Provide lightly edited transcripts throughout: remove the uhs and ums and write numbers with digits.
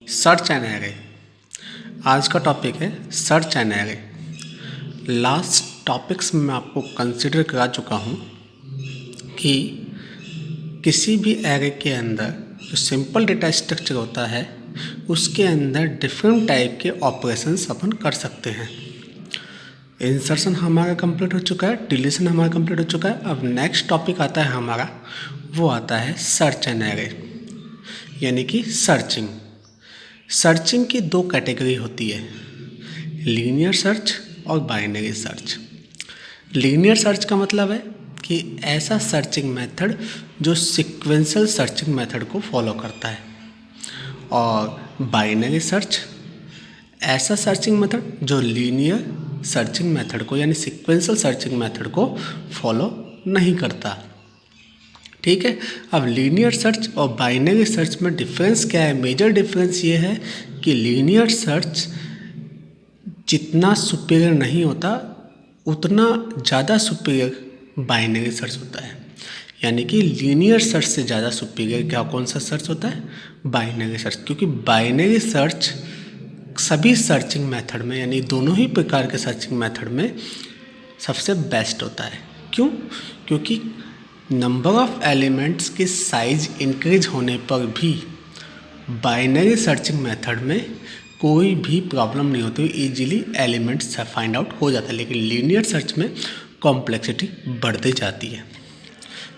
Search and array. आज का topic है search and array. Last topics में मैं आपको कंसिडर करा चुका हूँ कि किसी भी एरे के अंदर जो सिंपल डेटा स्ट्रक्चर होता है उसके अंदर डिफरेंट टाइप के ऑपरेशंस अपन कर सकते हैं। इंसर्शन हमारा कंप्लीट हो चुका है, डिलीशन हमारा कंप्लीट हो चुका है। अब नेक्स्ट टॉपिक आता है हमारा, वो आता है सर्च एंड एरे, यानी कि सर्चिंग। सर्चिंग की दो कैटेगरी होती है, लीनियर सर्च और बाइनरी सर्च। लीनियर सर्च का मतलब है कि ऐसा सर्चिंग मेथड जो सीक्वेंशियल सर्चिंग मेथड को फॉलो करता है, और बाइनरी सर्च ऐसा सर्चिंग मेथड जो लीनियर सर्चिंग मेथड को यानी सीक्वेंशियल सर्चिंग मेथड को फॉलो नहीं करता। ठीक है। अब लीनियर सर्च और बाइनरी सर्च में डिफरेंस क्या है? मेजर डिफरेंस ये है कि लीनियर सर्च जितना सुपीरियर नहीं होता उतना ज़्यादा सुपीरियर बाइनरी सर्च होता है। यानी कि लीनियर सर्च से ज़्यादा सुपीरियर क्या कौन सा सर्च होता है? Binary search. क्योंकि बाइनरी सर्च सभी सर्चिंग मेथड में यानी दोनों ही प्रकार के सर्चिंग मेथड में सबसे बेस्ट होता है। क्यों? क्योंकि नंबर ऑफ एलिमेंट्स की साइज इंक्रीज होने पर भी बाइनरी सर्चिंग मेथड में कोई भी प्रॉब्लम नहीं होती, इजीली एलिमेंट्स फाइंड आउट हो जाता है। लेकिन लीनियर सर्च में कॉम्प्लेक्सिटी बढ़ती जाती है,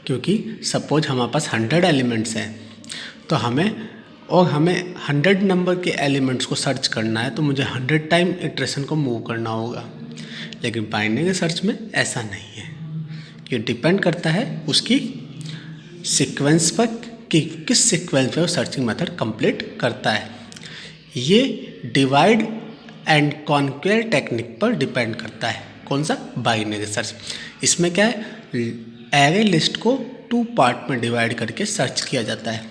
क्योंकि सपोज हमारे पास 100 एलिमेंट्स हैं तो हमें 100 नंबर के एलिमेंट्स को सर्च करना है तो मुझे 100 टाइम इटरेशन को मूव करना होगा। लेकिन बाइनरी सर्च में ऐसा नहीं है। ये डिपेंड करता है उसकी सीक्वेंस पर कि किस सीक्वेंस पर वो सर्चिंग मेथड कंप्लीट करता है। ये डिवाइड एंड कॉन्क्वेर टेक्निक पर डिपेंड करता है। कौन सा? Binary search. इसमें क्या है, एरे लिस्ट को 2 पार्ट में डिवाइड करके सर्च किया जाता है,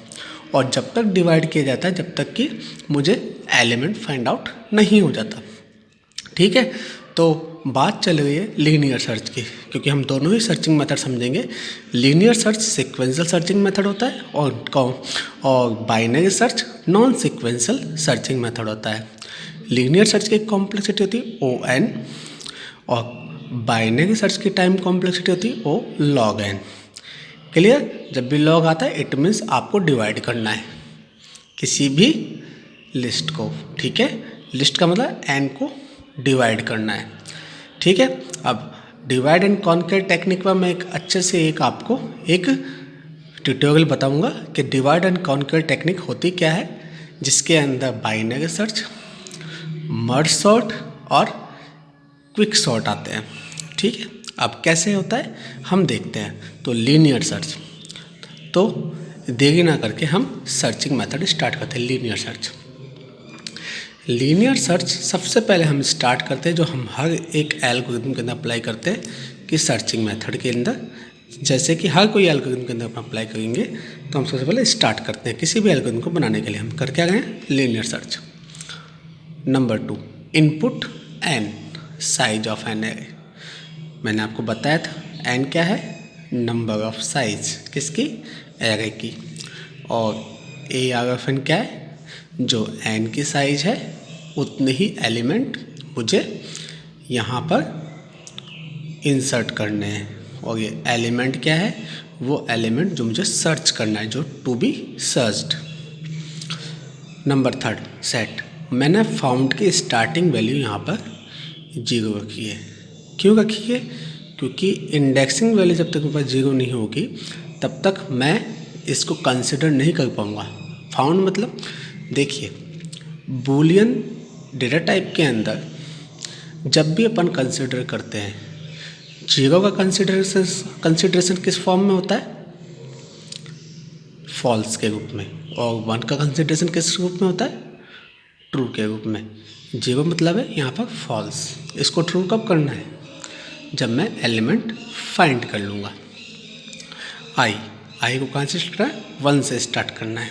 और जब तक डिवाइड किया जाता है जब तक कि मुझे एलिमेंट फाइंड आउट नहीं हो जाता। ठीक है। तो बात चल रही है लीनियर सर्च की, क्योंकि हम दोनों ही सर्चिंग मेथड समझेंगे। Linear search sequential searching method होता है और binary search non sequential searching method होता है। लीनियर सर्च की कॉम्प्लेक्सिटी होती है O(n) और बाइनरी सर्च की टाइम कॉम्प्लेक्सिटी होती है O log n। क्लियर? जब भी लॉग आता है इट मीन्स आपको डिवाइड करना है किसी भी लिस्ट को। ठीक है। लिस्ट का मतलब n को डिवाइड करना है। ठीक है। अब डिवाइड एंड कॉन्कर टेक्निक पर मैं अच्छे से आपको एक ट्यूटोरियल बताऊंगा कि डिवाइड एंड कॉन्कर टेक्निक होती क्या है, जिसके अंदर बाइनरी सर्च, मर्ज सॉर्ट और क्विक सॉर्ट आते हैं। ठीक है। अब कैसे होता है हम देखते हैं। तो लीनियर सर्च, तो देरी ना करके हम सर्चिंग मेथड स्टार्ट करते हैं। लीनियर सर्च सबसे पहले हम स्टार्ट करते हैं जो हम हर एक एल्गोरिथम के अंदर अप्लाई करते हैं कि सर्चिंग मेथड के अंदर, जैसे कि हर कोई एल्गोरिथम के अंदर हम अप्लाई करेंगे तो हम सबसे पहले स्टार्ट करते हैं किसी भी एल्गोरिथम को बनाने के लिए हम कर क्या रहे हैं? Linear search. Number 2, input n, size of an array. मैंने आपको बताया था n क्या है? नंबर ऑफ साइज किसकी? एरे की। और AR(n) क्या है? जो n की साइज है उतने ही एलिमेंट मुझे यहाँ पर इंसर्ट करने हैं। और ये एलिमेंट क्या है? वो एलिमेंट जो मुझे सर्च करना है, जो to be searched. Number 3, set. मैंने फाउंड की स्टार्टिंग वैल्यू यहाँ पर 0 रखी है। क्यों रखी है? क्योंकि इंडेक्सिंग वैल्यू जब तक मेरे पास 0 नहीं होगी तब तक मैं इसको कंसिडर नहीं कर पाऊँगा। फाउंड मतलब देखिए, बूलियन डेटा टाइप के अंदर जब भी अपन कंसिडर करते हैं 0 का कंसिडरेशन किस फॉर्म में होता है? फॉल्स के रूप में। और 1 का कंसिडरेशन किस रूप में होता है? ट्रू के रूप में। 0 मतलब है यहाँ पर फॉल्स। इसको ट्रू कब करना है? जब मैं एलिमेंट फाइंड कर लूँगा। आई को कहाँ से स्टार्ट करना है? 1 से स्टार्ट करना है।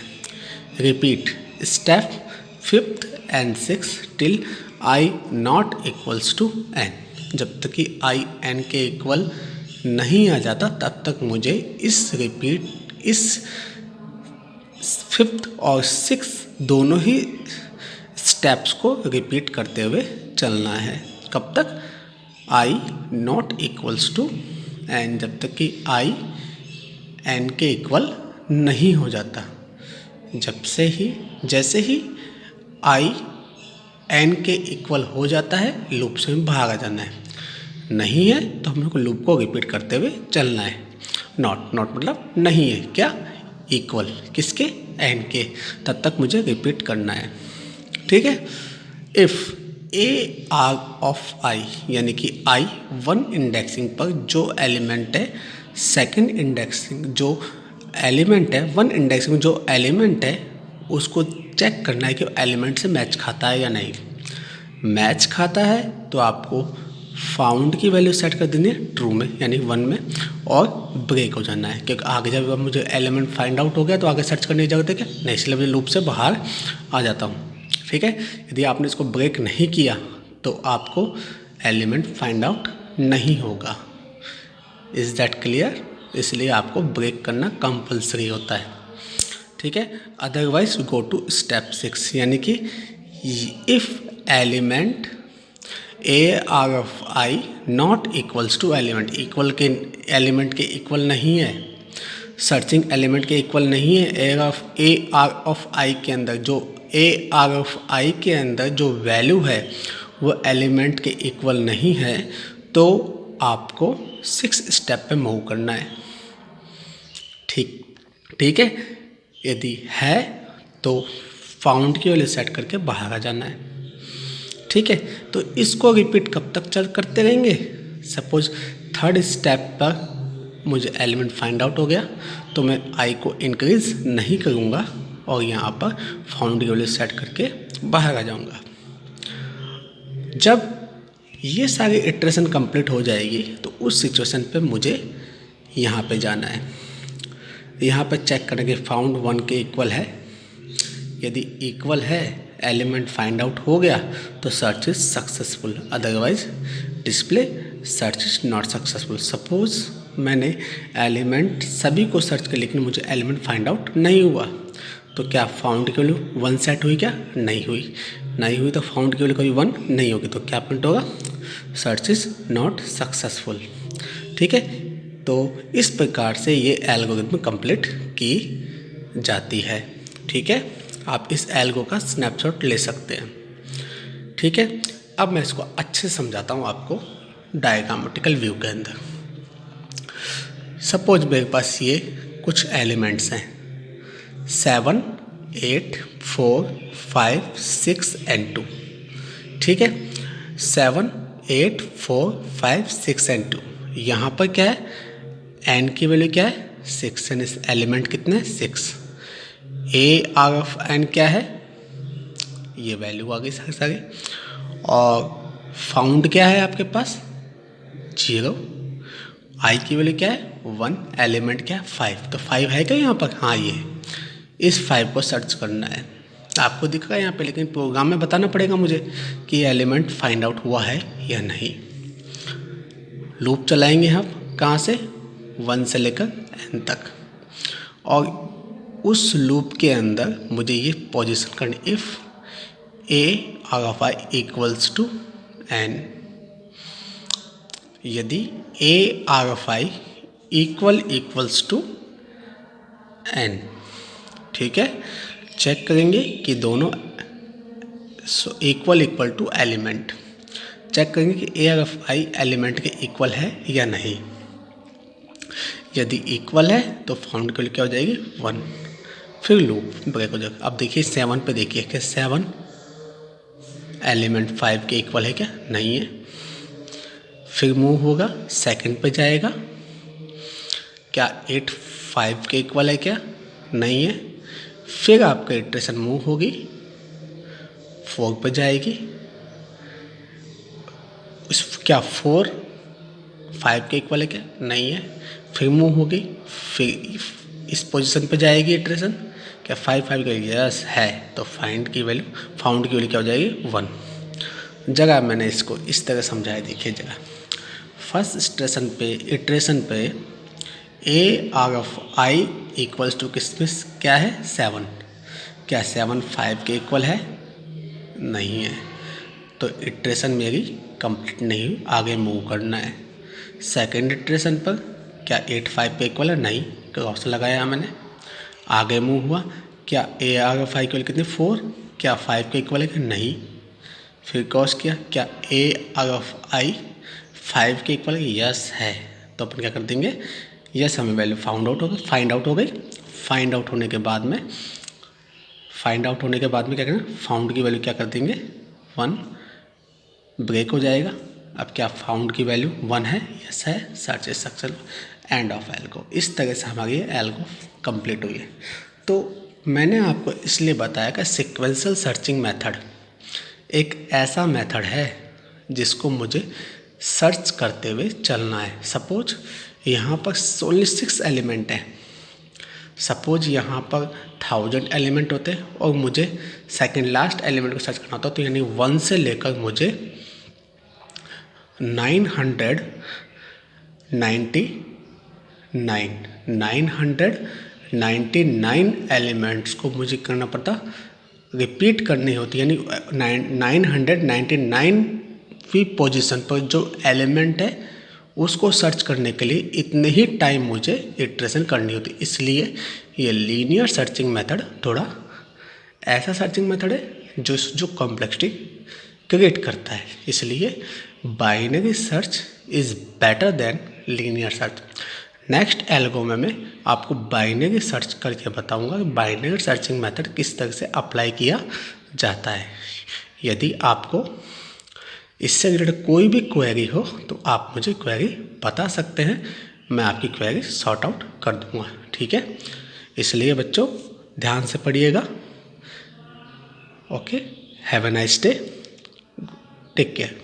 Repeat step 5th and 6th till I not equals to n। जब तक कि I n के इक्वल नहीं आ जाता तब तक मुझे इस फिफ्थ और सिक्स दोनों ही स्टेप्स को रिपीट करते हुए चलना है। कब तक? आई नॉट इक्वल्स टू एन, जब तक कि आई एन के इक्वल नहीं हो जाता। जैसे ही आई एन के इक्वल हो जाता है लूप से बाहर आ जाना है। नहीं है तो हम लोग को लूप को रिपीट करते हुए चलना है। नॉट मतलब नहीं है, क्या? इक्वल किसके? एन के, तब तक मुझे रिपीट करना है। ठीक है। इफ़ ए आर ऑफ आई, यानी कि आई वन इंडेक्सिंग पर जो एलिमेंट है, सेकंड इंडेक्सिंग जो एलिमेंट है, वन इंडेक्सिंग में जो एलिमेंट है उसको चेक करना है कि एलिमेंट से मैच खाता है या नहीं। मैच खाता है तो आपको फाउंड की वैल्यू सेट कर देनी है ट्रू में, यानी 1 में, और ब्रेक हो जाना है, क्योंकि आगे जब मुझे एलिमेंट फाइंड आउट हो गया तो आगे सर्च करने की जरूरत है क्या? नहीं, इसलिए मैं लूप से बाहर आ जाता हूँ। ठीक है। यदि आपने इसको ब्रेक नहीं किया तो आपको एलिमेंट फाइंड आउट नहीं होगा। Is that clear? इसलिए आपको ब्रेक करना कंपल्सरी होता है। ठीक है। अदरवाइज गो टू स्टेप 6, यानी कि if element A R of I not equals to element, equal के एलिमेंट के इक्वल नहीं है, सर्चिंग एलिमेंट के इक्वल नहीं है, ए आर ऑफ आई के अंदर जो वैल्यू है वो एलिमेंट के इक्वल नहीं है, तो आपको 6 स्टेप पे मूव करना है। ठीक है। यदि है तो फाउंड की वैल्यू सेट करके बाहर आ जाना है। ठीक है। तो इसको रिपीट कब तक करते रहेंगे? सपोज थर्ड स्टेप पर मुझे एलिमेंट फाइंड आउट हो गया तो मैं आई को इंक्रीज नहीं करूँगा और यहाँ पर फाउंड की वैल्यू सेट करके बाहर आ जाऊँगा। जब ये सारी इटरेशन कंप्लीट हो जाएगी तो उस सिचुएशन पे मुझे यहाँ पे जाना है। यहाँ पर चेक करें कि फाउंड 1 के इक्वल है। यदि इक्वल है, एलिमेंट फाइंड आउट हो गया तो search is successful, otherwise display search is not successful. Suppose मैंने एलिमेंट सभी को सर्च कर लेकिन मुझे एलिमेंट फाइंड आउट नहीं हुआ, तो क्या फाउंड की वैल्यू 1 सेट हुई? क्या नहीं हुई तो फाउंड की वैल्यू कभी 1 नहीं होगी, तो क्या प्रिंट होगा? Search is not successful. ठीक है। तो इस प्रकार से ये एल्गोरिथम कंप्लीट की जाती है। ठीक है। आप इस एल्गो का स्नैपशॉट ले सकते हैं। ठीक है। अब मैं इसको अच्छे से समझाता हूँ आपको डायग्रामेटिकल व्यू के अंदर। सपोज मेरे पास ये कुछ एलिमेंट्स हैं 7, 8, 4, 5, 6 एंड 2। ठीक है। 7, 8, 4, 5, 6 एंड 2। यहाँ पर क्या है? एन की वैल्यू क्या है? 6। यानी एलिमेंट कितने? 6। ए आर ऑफ एन क्या है? ये वैल्यू आ गई सारी। और फाउंड क्या है आपके पास? 0। आई की वैल्यू क्या है? 1। एलिमेंट क्या है? 5। तो 5 है क्या यहाँ पर? हाँ, ये इस 5 को सर्च करना है। आपको दिख रहा है यहाँ पे, लेकिन प्रोग्राम में बताना पड़ेगा मुझे कि एलिमेंट फाइंड आउट हुआ है या नहीं। लूप चलाएंगे हम कहाँ से? 1 से लेकर n तक, और उस लूप के अंदर मुझे ये पोजीशन करनी, if A R of I equals to N. यदि A R of I equals to N, ठीक है, चेक करेंगे कि दोनों इक्वल टू एलिमेंट, चेक करेंगे कि ए आर ऑफ आई एलिमेंट के इक्वल है या नहीं। यदि इक्वल है तो फाउंड के लिए क्या हो जाएगी? 1। फिर लूप ब्रेक हो जाएगा। अब देखिए 7 पे देखिए कि 7 एलिमेंट 5 के इक्वल है क्या? नहीं है। फिर मूव होगा, सेकंड पे जाएगा, क्या 8 5 के इक्वल है क्या? नहीं है। फिर आपका इटरेशन मूव होगी, 4 पे जाएगी, क्या 4 5 के इक्वल है क्या? नहीं है। फिर मूव होगी, फिर इस पोजीशन पे जाएगी इटरेशन, क्या 5 5 का? यस है। तो फाउंड की वैल्यू क्या हो जाएगी? 1। जगह मैंने इसको इस तरह समझाया, देखिए जगह फर्स्ट इटरेशन पे A R of I equals to किसमें क्या है 7। क्या 7 5 के इक्वल है? नहीं है, तो इटरेशन मेरी कंप्लीट नहीं हुई, आगे मूव करना है। सेकेंड इटरेशन पर क्या 8 5 के इक्वल है? नहीं, क्रॉस लगाया मैंने, आगे मूव हुआ। क्या ए आर ऑफ आई इक्वल कितने 4? क्या 5 के इक्वल है कि नहीं? फिर क्रॉस किया, क्या ए आर ऑफ आई 5 के इक्वल है? यस है, तो अपन क्या कर देंगे, यस हमें वैल्यू फाइंड आउट हो गई। फाइंड आउट होने के बाद में क्या करना, फाउंड की वैल्यू क्या कर देंगे 1, ब्रेक हो जाएगा। अब क्या फाउंड की वैल्यू 1 है? यस है, search instruction end of algo. इस तरह से हमारी ये एल्गो कंप्लीट हुई है। तो मैंने आपको इसलिए बताया कि सीक्वेंशियल सर्चिंग मेथड एक ऐसा मेथड है जिसको मुझे सर्च करते हुए चलना है। सपोज यहाँ पर 6 एलिमेंट हैं, सपोज यहाँ पर 1000 एलिमेंट होते हैं और मुझे सेकंड लास्ट एलिमेंट को सर्च करना होता है, तो यानी 1 से लेकर मुझे 999 एलिमेंट्स को मुझे करना पड़ता, रिपीट करनी होती, यानी 999वीं पोजीशन पर जो एलिमेंट है उसको सर्च करने के लिए इतने ही टाइम मुझे इटरेशन करनी होती। इसलिए ये लीनियर सर्चिंग मेथड थोड़ा ऐसा सर्चिंग मेथड है जो कॉम्प्लेक्सिटी क्रिएट करता है। इसलिए binary search is better than linear search. Next algo में मैं आपको बाइनरी सर्च करके बताऊंगा कि बाइनरी सर्चिंग मेथड किस तरह से अप्लाई किया जाता है। यदि आपको इससे रिलेटेड कोई भी क्वेरी हो तो आप मुझे क्वेरी बता सकते हैं, मैं आपकी क्वेरी सॉर्ट आउट कर दूंगा, ठीक है। इसलिए बच्चों ध्यान से पढ़िएगा। Okay, have a nice day, take care.